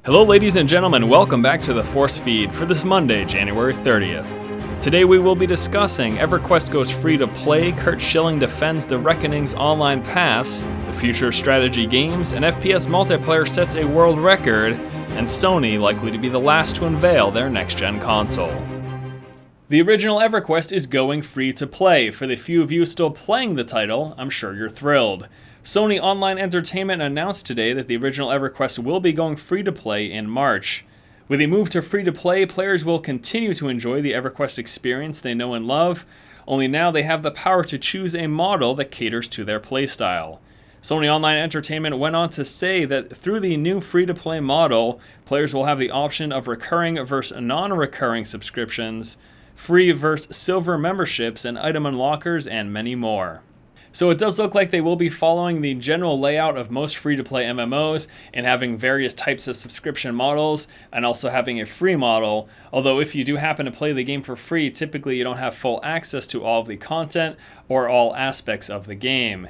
Hello ladies and gentlemen, welcome back to the Force Feed for this Monday, January 30th. Today we will be discussing EverQuest goes free to play, Kurt Schilling defends the Reckoning's online pass, the future of strategy games, and FPS multiplayer sets a world record, and Sony likely to be the last to unveil their next-gen console. The original EverQuest is going free to play. For the few of you still playing the title, I'm sure you're thrilled. Sony Online Entertainment announced today that the original EverQuest will be going free to play in March. With a move to free to play, players will continue to enjoy the EverQuest experience they know and love, only now they have the power to choose a model that caters to their playstyle. Sony Online Entertainment went on to say that through the new free-to-play model, players will have the option of recurring versus non-recurring subscriptions, free versus silver memberships and item unlockers, and many more. So it does look like they will be following the general layout of most free-to-play MMOs and having various types of subscription models and also having a free model, although if you do happen to play the game for free, typically you don't have full access to all of the content or all aspects of the game.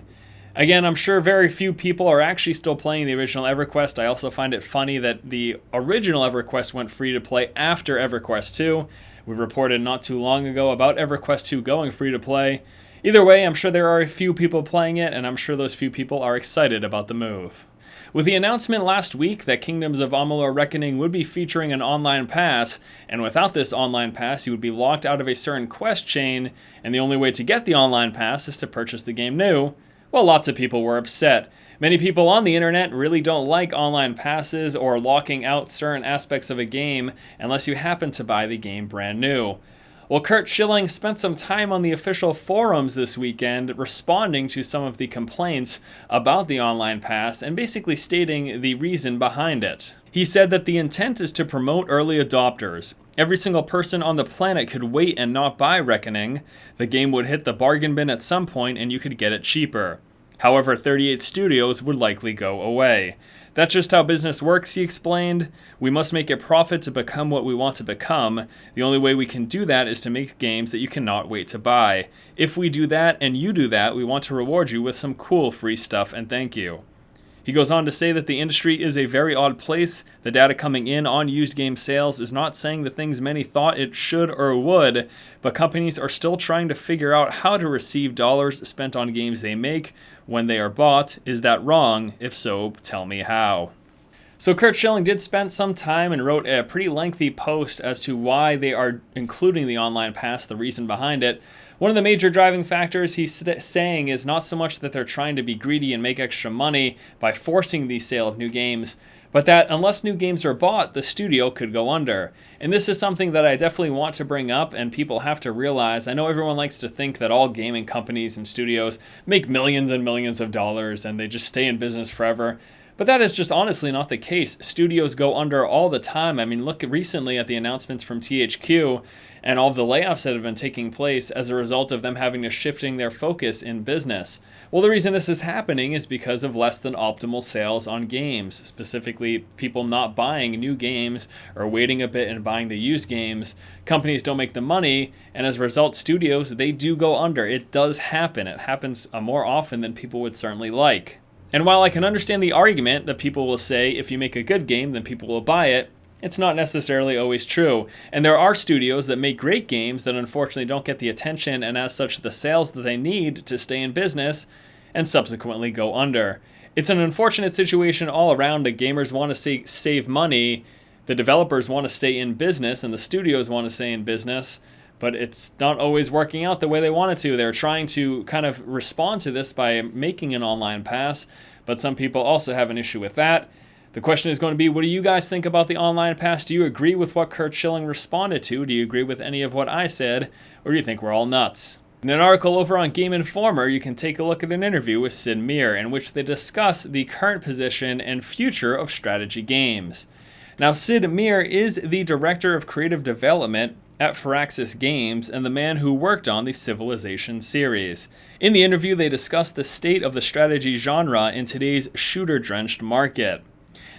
Again, I'm sure very few people are actually still playing the original EverQuest. I also find it funny that the original EverQuest went free to play after EverQuest 2. We reported not too long ago about EverQuest 2 going free to play. Either way, I'm sure there are a few people playing it, and I'm sure those few people are excited about the move. With the announcement last week that Kingdoms of Amalur Reckoning would be featuring an online pass, and without this online pass you would be locked out of a certain quest chain, and the only way to get the online pass is to purchase the game new, well, lots of people were upset. Many people on the internet really don't like online passes or locking out certain aspects of a game unless you happen to buy the game brand new. Well, Kurt Schilling spent some time on the official forums this weekend responding to some of the complaints about the online pass and basically stating the reason behind it. He said that the intent is to promote early adopters. Every single person on the planet could wait and not buy Reckoning. The game would hit the bargain bin at some point and you could get it cheaper. However, 38 studios would likely go away. That's just how business works, he explained. We must make a profit to become what we want to become. The only way we can do that is to make games that you cannot wait to buy. If we do that and you do that, we want to reward you with some cool free stuff and thank you. He goes on to say that the industry is a very odd place. The data coming in on used game sales is not saying the things many thought it should or would, but companies are still trying to figure out how to receive dollars spent on games they make when they are bought. Is that wrong? If so, tell me how. So Kurt Schilling did spend some time and wrote a pretty lengthy post as to why they are including the online pass, the reason behind it. One of the major driving factors he's saying is not so much that they're trying to be greedy and make extra money by forcing the sale of new games, but that unless new games are bought, the studio could go under. And this is something that I definitely want to bring up and people have to realize. I know everyone likes to think that all gaming companies and studios make millions and millions of dollars and they just stay in business forever. But that is just honestly not the case. Studios go under all the time. I mean, look recently at the announcements from THQ and all of the layoffs that have been taking place as a result of them having to shifting their focus in business. Well, the reason this is happening is because of less than optimal sales on games, specifically people not buying new games or waiting a bit and buying the used games. Companies don't make the money, and as a result, studios, they do go under. It does happen. It happens more often than people would certainly like. And while I can understand the argument that people will say if you make a good game, then people will buy it, it's not necessarily always true. And there are studios that make great games that unfortunately don't get the attention and as such the sales that they need to stay in business and subsequently go under. It's an unfortunate situation all around. The gamers want to save money, the developers want to stay in business, and the studios want to stay in business. But it's not always working out the way they want it to. They're trying to kind of respond to this by making an online pass, but some people also have an issue with that. The question is going to be, what do you guys think about the online pass? Do you agree with what Kurt Schilling responded to? Do you agree with any of what I said? Or do you think we're all nuts? In an article over on Game Informer, you can take a look at an interview with Sid Meier in which they discuss the current position and future of strategy games. Now, Sid Meier is the Director of Creative Development at Firaxis Games and the man who worked on the Civilization series. In the interview, they discussed the state of the strategy genre in today's shooter-drenched market.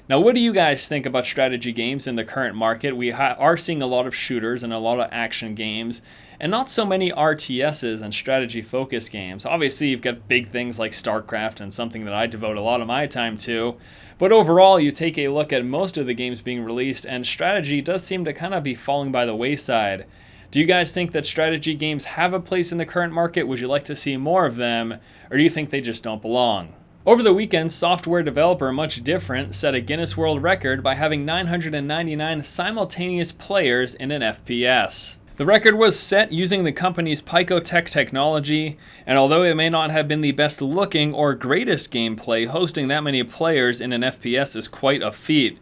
Now, what do you guys think about strategy games in the current market? We are seeing a lot of shooters and a lot of action games, and not so many RTSs and strategy-focused games. Obviously, you've got big things like StarCraft and something that I devote a lot of my time to, but overall, you take a look at most of the games being released, and strategy does seem to kind of be falling by the wayside. Do you guys think that strategy games have a place in the current market? Would you like to see more of them, or do you think they just don't belong? Over the weekend, software developer Much Different set a Guinness World Record by having 999 simultaneous players in an FPS. The record was set using the company's Picotech technology, and although it may not have been the best looking or greatest gameplay, hosting that many players in an FPS is quite a feat.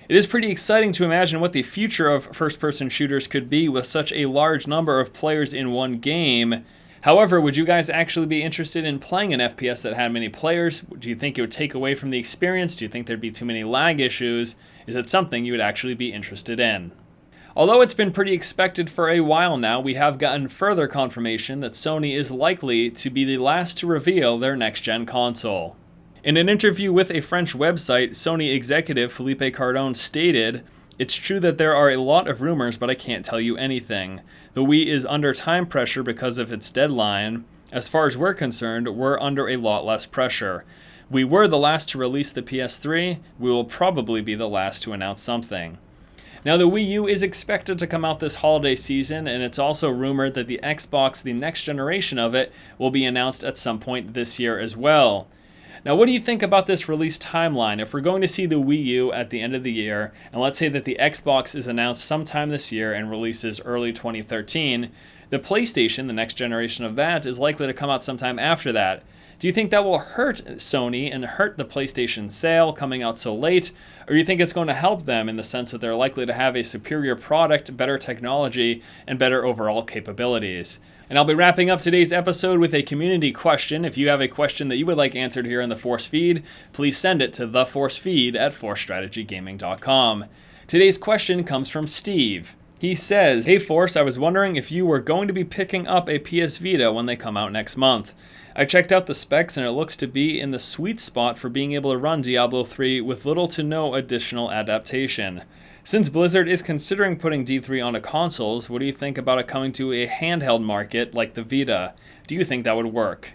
It is pretty exciting to imagine what the future of first-person shooters could be with such a large number of players in one game. However, would you guys actually be interested in playing an FPS that had many players? Do you think it would take away from the experience? Do you think there'd be too many lag issues? Is it something you would actually be interested in? Although it's been pretty expected for a while now, we have gotten further confirmation that Sony is likely to be the last to reveal their next-gen console. In an interview with a French website, Sony executive Philippe Cardon stated, "It's true that there are a lot of rumors, but I can't tell you anything. The Wii is under time pressure because of its deadline. As far as we're concerned, we're under a lot less pressure. We were the last to release the PS3, we will probably be the last to announce something." Now, the Wii U is expected to come out this holiday season, and it's also rumored that the Xbox, the next generation of it, will be announced at some point this year as well. Now, what do you think about this release timeline? If we're going to see the Wii U at the end of the year, and let's say that the Xbox is announced sometime this year and releases early 2013, the PlayStation, the next generation of that, is likely to come out sometime after that. Do you think that will hurt Sony and hurt the PlayStation sale coming out so late? Or do you think it's going to help them in the sense that they're likely to have a superior product, better technology, and better overall capabilities? And I'll be wrapping up today's episode with a community question. If you have a question that you would like answered here in the Force Feed, please send it to theforcefeed@forcestrategygaming.com. Today's question comes from Steve. He says, "Hey Force, I was wondering if you were going to be picking up a PS Vita when they come out next month. I checked out the specs and it looks to be in the sweet spot for being able to run Diablo 3 with little to no additional adaptation. Since Blizzard is considering putting D3 onto consoles, what do you think about it coming to a handheld market like the Vita? Do you think that would work?"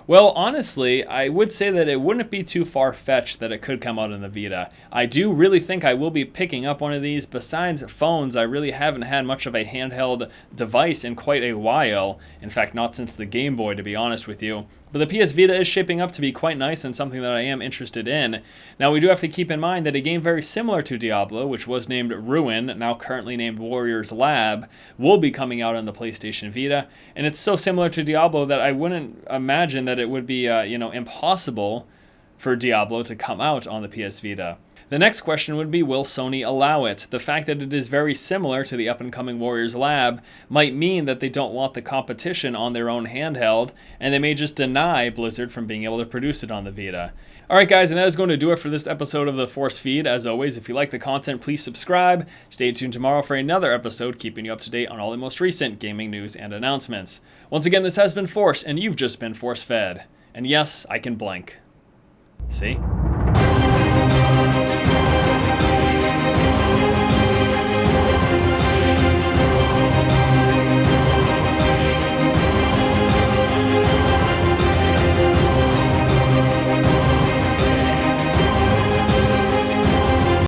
Well, honestly, I would say that it wouldn't be too far-fetched that it could come out in the Vita. I do really think I will be picking up one of these. Besides phones, I really haven't had much of a handheld device in quite a while. In fact, not since the Game Boy, to be honest with you. But the PS Vita is shaping up to be quite nice and something that I am interested in. Now, we do have to keep in mind that a game very similar to Diablo, which was named Ruin, now currently named Warrior's Lab, will be coming out on the PlayStation Vita. And it's so similar to Diablo that I wouldn't imagine that it would be, impossible for Diablo to come out on the PS Vita. The next question would be, will Sony allow it? The fact that it is very similar to the up-and-coming Warrior's Lab might mean that they don't want the competition on their own handheld, and they may just deny Blizzard from being able to produce it on the Vita. Alright guys, and that is going to do it for this episode of the Force Feed. As always, if you like the content, please subscribe. Stay tuned tomorrow for another episode, keeping you up to date on all the most recent gaming news and announcements. Once again, this has been Force, and you've just been force-fed. And yes, I can blink. See?